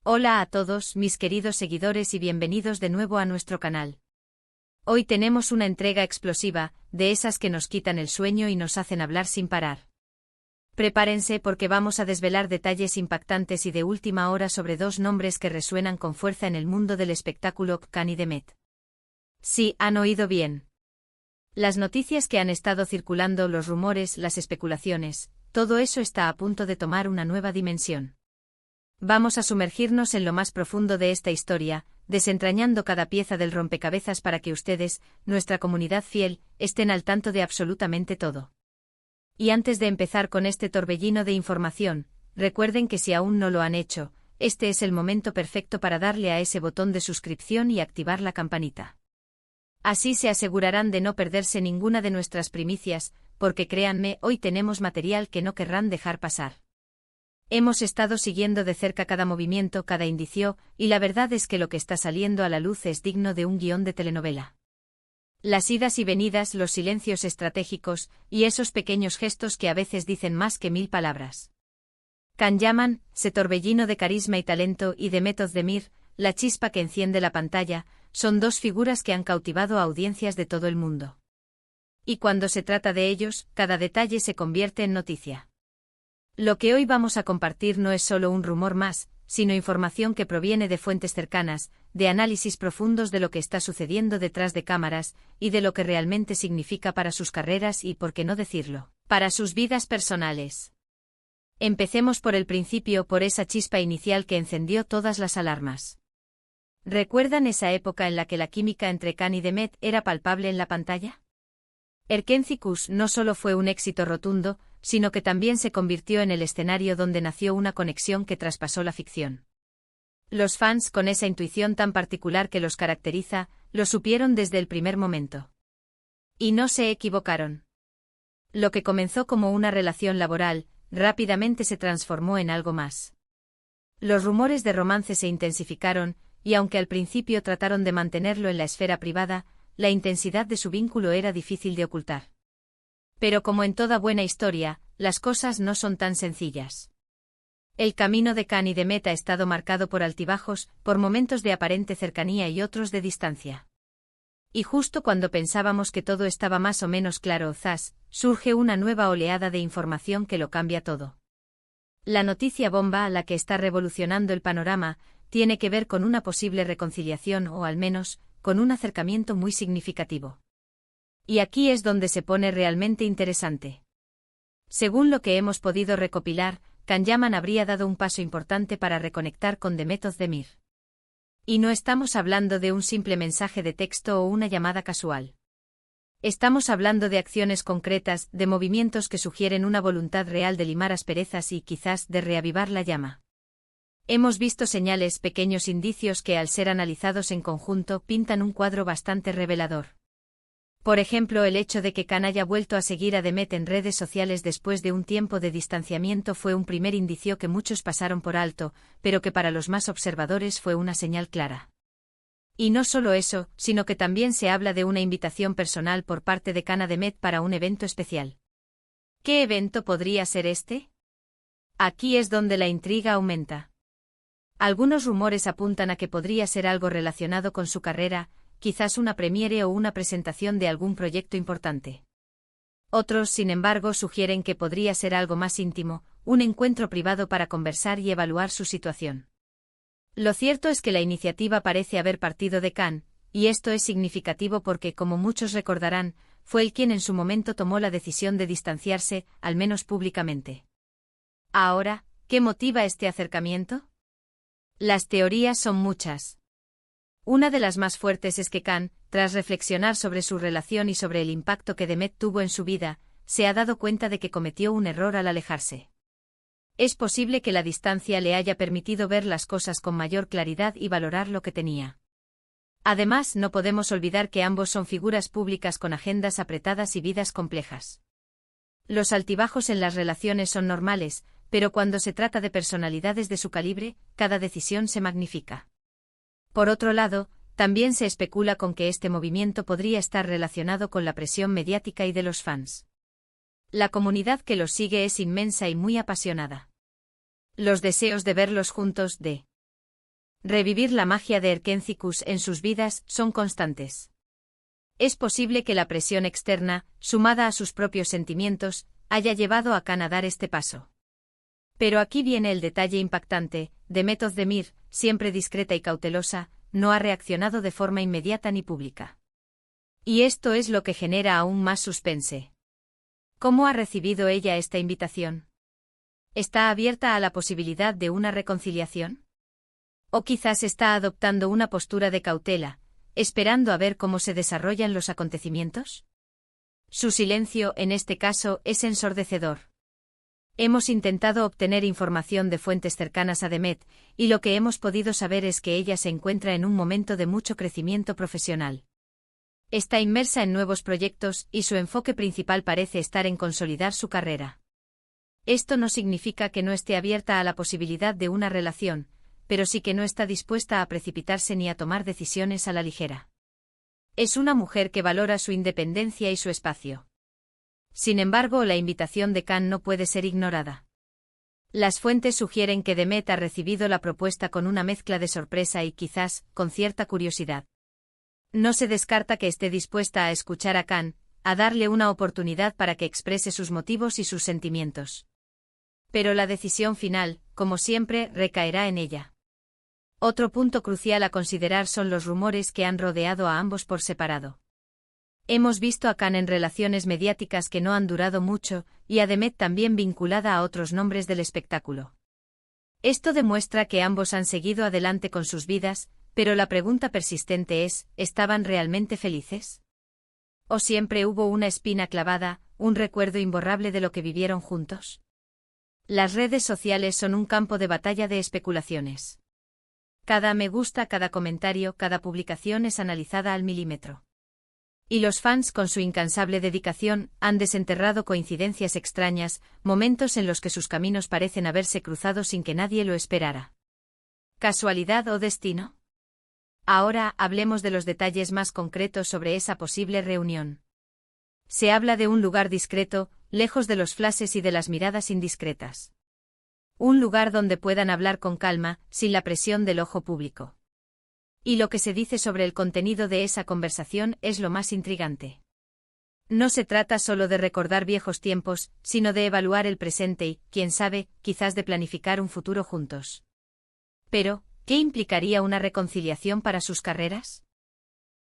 Hola a todos, mis queridos seguidores y bienvenidos de nuevo a nuestro canal. Hoy tenemos una entrega explosiva, de esas que nos quitan el sueño y nos hacen hablar sin parar. Prepárense porque vamos a desvelar detalles impactantes y de última hora sobre dos nombres que resuenan con fuerza en el mundo del espectáculo, Khan y Demet. Sí, han oído bien. Las noticias que han estado circulando, los rumores, las especulaciones, todo eso está a punto de tomar una nueva dimensión. Vamos a sumergirnos en lo más profundo de esta historia, desentrañando cada pieza del rompecabezas para que ustedes, nuestra comunidad fiel, estén al tanto de absolutamente todo. Y antes de empezar con este torbellino de información, recuerden que si aún no lo han hecho, este es el momento perfecto para darle a ese botón de suscripción y activar la campanita. Así se asegurarán de no perderse ninguna de nuestras primicias, porque créanme, hoy tenemos material que no querrán dejar pasar. Hemos estado siguiendo de cerca cada movimiento, cada indicio, y la verdad es que lo que está saliendo a la luz es digno de un guión de telenovela. Las idas y venidas, los silencios estratégicos, y esos pequeños gestos que a veces dicen más que 1000 palabras. Khan Yaman, ese torbellino de carisma y talento, y Demet Özdemir, la chispa que enciende la pantalla, son dos figuras que han cautivado a audiencias de todo el mundo. Y cuando se trata de ellos, cada detalle se convierte en noticia. Lo que hoy vamos a compartir no es solo un rumor más, sino información que proviene de fuentes cercanas, de análisis profundos de lo que está sucediendo detrás de cámaras, y de lo que realmente significa para sus carreras y, por qué no decirlo, para sus vidas personales. Empecemos por el principio, por esa chispa inicial que encendió todas las alarmas. ¿Recuerdan esa época en la que la química entre Khan y Demet era palpable en la pantalla? Erkenci Kuş no solo fue un éxito rotundo, sino que también se convirtió en el escenario donde nació una conexión que traspasó la ficción. Los fans, con esa intuición tan particular que los caracteriza, lo supieron desde el primer momento. Y no se equivocaron. Lo que comenzó como una relación laboral, rápidamente se transformó en algo más. Los rumores de romance se intensificaron, y aunque al principio trataron de mantenerlo en la esfera privada, la intensidad de su vínculo era difícil de ocultar. Pero como en toda buena historia, las cosas no son tan sencillas. El camino de Khan y Demet ha estado marcado por altibajos, por momentos de aparente cercanía y otros de distancia. Y justo cuando pensábamos que todo estaba más o menos claro, zas, surge una nueva oleada de información que lo cambia todo. La noticia bomba, la que está revolucionando el panorama, tiene que ver con una posible reconciliación o al menos, con un acercamiento muy significativo. Y aquí es donde se pone realmente interesante. Según lo que hemos podido recopilar, Khan Yaman habría dado un paso importante para reconectar con Demet Özdemir. Y no estamos hablando de un simple mensaje de texto o una llamada casual. Estamos hablando de acciones concretas, de movimientos que sugieren una voluntad real de limar asperezas y quizás de reavivar la llama. Hemos visto señales, pequeños indicios que al ser analizados en conjunto pintan un cuadro bastante revelador. Por ejemplo, el hecho de que Khan haya vuelto a seguir a Demet en redes sociales después de un tiempo de distanciamiento fue un primer indicio que muchos pasaron por alto, pero que para los más observadores fue una señal clara. Y no solo eso, sino que también se habla de una invitación personal por parte de Khan a Demet para un evento especial. ¿Qué evento podría ser este? Aquí es donde la intriga aumenta. Algunos rumores apuntan a que podría ser algo relacionado con su carrera, quizás una premiere o una presentación de algún proyecto importante. Otros, sin embargo, sugieren que podría ser algo más íntimo, un encuentro privado para conversar y evaluar su situación. Lo cierto es que la iniciativa parece haber partido de Khan, y esto es significativo porque, como muchos recordarán, fue él quien en su momento tomó la decisión de distanciarse, al menos públicamente. Ahora, ¿qué motiva este acercamiento? Las teorías son muchas. Una de las más fuertes es que Khan, tras reflexionar sobre su relación y sobre el impacto que Demet tuvo en su vida, se ha dado cuenta de que cometió un error al alejarse. Es posible que la distancia le haya permitido ver las cosas con mayor claridad y valorar lo que tenía. Además, no podemos olvidar que ambos son figuras públicas con agendas apretadas y vidas complejas. Los altibajos en las relaciones son normales, pero cuando se trata de personalidades de su calibre, cada decisión se magnifica. Por otro lado, también se especula con que este movimiento podría estar relacionado con la presión mediática y de los fans. La comunidad que los sigue es inmensa y muy apasionada. Los deseos de verlos juntos, Revivir la magia de Erkencicus en sus vidas son constantes. Es posible que la presión externa, sumada a sus propios sentimientos, haya llevado a Khan a dar este paso. Pero aquí viene el detalle impactante: Demet Özdemir, siempre discreta y cautelosa, no ha reaccionado de forma inmediata ni pública. Y esto es lo que genera aún más suspense. ¿Cómo ha recibido ella esta invitación? ¿Está abierta a la posibilidad de una reconciliación? ¿O quizás está adoptando una postura de cautela, esperando a ver cómo se desarrollan los acontecimientos? Su silencio, en este caso, es ensordecedor. Hemos intentado obtener información de fuentes cercanas a Demet, y lo que hemos podido saber es que ella se encuentra en un momento de mucho crecimiento profesional. Está inmersa en nuevos proyectos y su enfoque principal parece estar en consolidar su carrera. Esto no significa que no esté abierta a la posibilidad de una relación, pero sí que no está dispuesta a precipitarse ni a tomar decisiones a la ligera. Es una mujer que valora su independencia y su espacio. Sin embargo, la invitación de Khan no puede ser ignorada. Las fuentes sugieren que Demet ha recibido la propuesta con una mezcla de sorpresa y quizás, con cierta curiosidad. No se descarta que esté dispuesta a escuchar a Khan, a darle una oportunidad para que exprese sus motivos y sus sentimientos. Pero la decisión final, como siempre, recaerá en ella. Otro punto crucial a considerar son los rumores que han rodeado a ambos por separado. Hemos visto a Khan en relaciones mediáticas que no han durado mucho, y a Demet también vinculada a otros nombres del espectáculo. Esto demuestra que ambos han seguido adelante con sus vidas, pero la pregunta persistente es: ¿estaban realmente felices? ¿O siempre hubo una espina clavada, un recuerdo imborrable de lo que vivieron juntos? Las redes sociales son un campo de batalla de especulaciones. Cada me gusta, cada comentario, cada publicación es analizada al milímetro. Y los fans, con su incansable dedicación, han desenterrado coincidencias extrañas, momentos en los que sus caminos parecen haberse cruzado sin que nadie lo esperara. ¿Casualidad o destino? Ahora, hablemos de los detalles más concretos sobre esa posible reunión. Se habla de un lugar discreto, lejos de los flashes y de las miradas indiscretas. Un lugar donde puedan hablar con calma, sin la presión del ojo público. Y lo que se dice sobre el contenido de esa conversación es lo más intrigante. No se trata solo de recordar viejos tiempos, sino de evaluar el presente y, quién sabe, quizás de planificar un futuro juntos. Pero, ¿qué implicaría una reconciliación para sus carreras?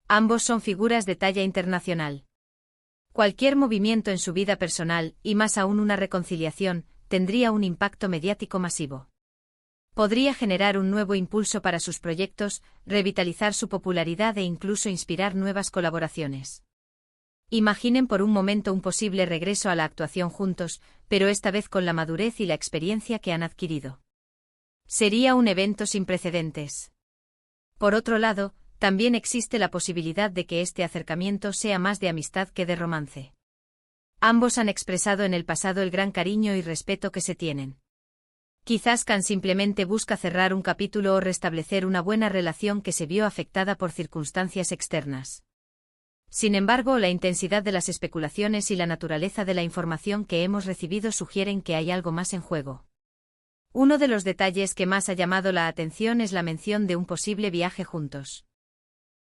Ambos son figuras de talla internacional. Cualquier movimiento en su vida personal, y más aún una reconciliación, tendría un impacto mediático masivo. Podría generar un nuevo impulso para sus proyectos, revitalizar su popularidad e incluso inspirar nuevas colaboraciones. Imaginen por un momento un posible regreso a la actuación juntos, pero esta vez con la madurez y la experiencia que han adquirido. Sería un evento sin precedentes. Por otro lado, también existe la posibilidad de que este acercamiento sea más de amistad que de romance. Ambos han expresado en el pasado el gran cariño y respeto que se tienen. Quizás Khan simplemente busca cerrar un capítulo o restablecer una buena relación que se vio afectada por circunstancias externas. Sin embargo, la intensidad de las especulaciones y la naturaleza de la información que hemos recibido sugieren que hay algo más en juego. Uno de los detalles que más ha llamado la atención es la mención de un posible viaje juntos.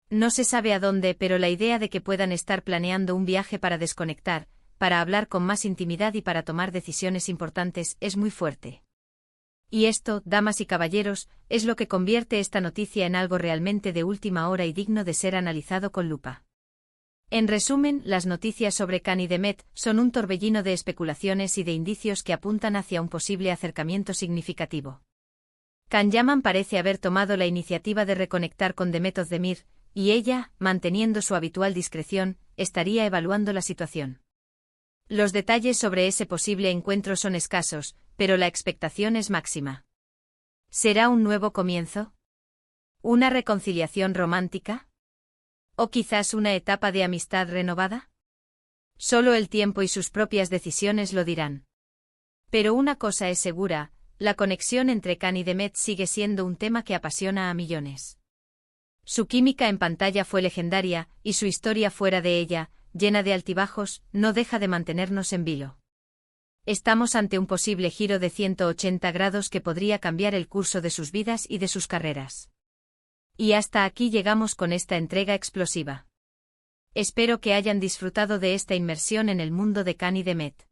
No se sabe a dónde, pero la idea de que puedan estar planeando un viaje para desconectar, para hablar con más intimidad y para tomar decisiones importantes es muy fuerte. Y esto, damas y caballeros, es lo que convierte esta noticia en algo realmente de última hora y digno de ser analizado con lupa. En resumen, las noticias sobre Khan y Demet son un torbellino de especulaciones y de indicios que apuntan hacia un posible acercamiento significativo. Khan Yaman parece haber tomado la iniciativa de reconectar con Demet Özdemir, y ella, manteniendo su habitual discreción, estaría evaluando la situación. Los detalles sobre ese posible encuentro son escasos, pero la expectación es máxima. ¿Será un nuevo comienzo? ¿Una reconciliación romántica? ¿O quizás una etapa de amistad renovada? Solo el tiempo y sus propias decisiones lo dirán. Pero una cosa es segura, la conexión entre Khan y Demet sigue siendo un tema que apasiona a millones. Su química en pantalla fue legendaria, y su historia fuera de ella, llena de altibajos, no deja de mantenernos en vilo. Estamos ante un posible giro de 180 grados que podría cambiar el curso de sus vidas y de sus carreras. Y hasta aquí llegamos con esta entrega explosiva. Espero que hayan disfrutado de esta inmersión en el mundo de Cán y de Met.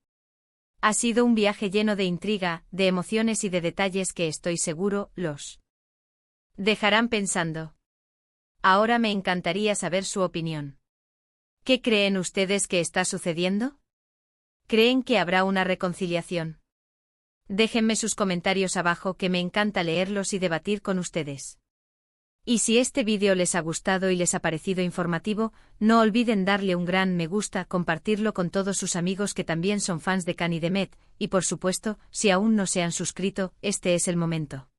Ha sido un viaje lleno de intriga, de emociones y de detalles que estoy seguro los dejarán pensando. Ahora me encantaría saber su opinión. ¿Qué creen ustedes que está sucediendo? ¿Creen que habrá una reconciliación? Déjenme sus comentarios abajo, que me encanta leerlos y debatir con ustedes. Y si este vídeo les ha gustado y les ha parecido informativo, no olviden darle un gran me gusta, compartirlo con todos sus amigos que también son fans de Cán y de Met, y por supuesto, si aún no se han suscrito, este es el momento.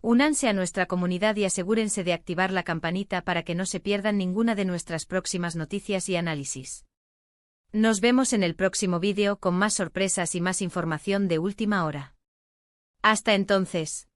Únanse a nuestra comunidad y asegúrense de activar la campanita para que no se pierdan ninguna de nuestras próximas noticias y análisis. Nos vemos en el próximo vídeo con más sorpresas y más información de última hora. Hasta entonces.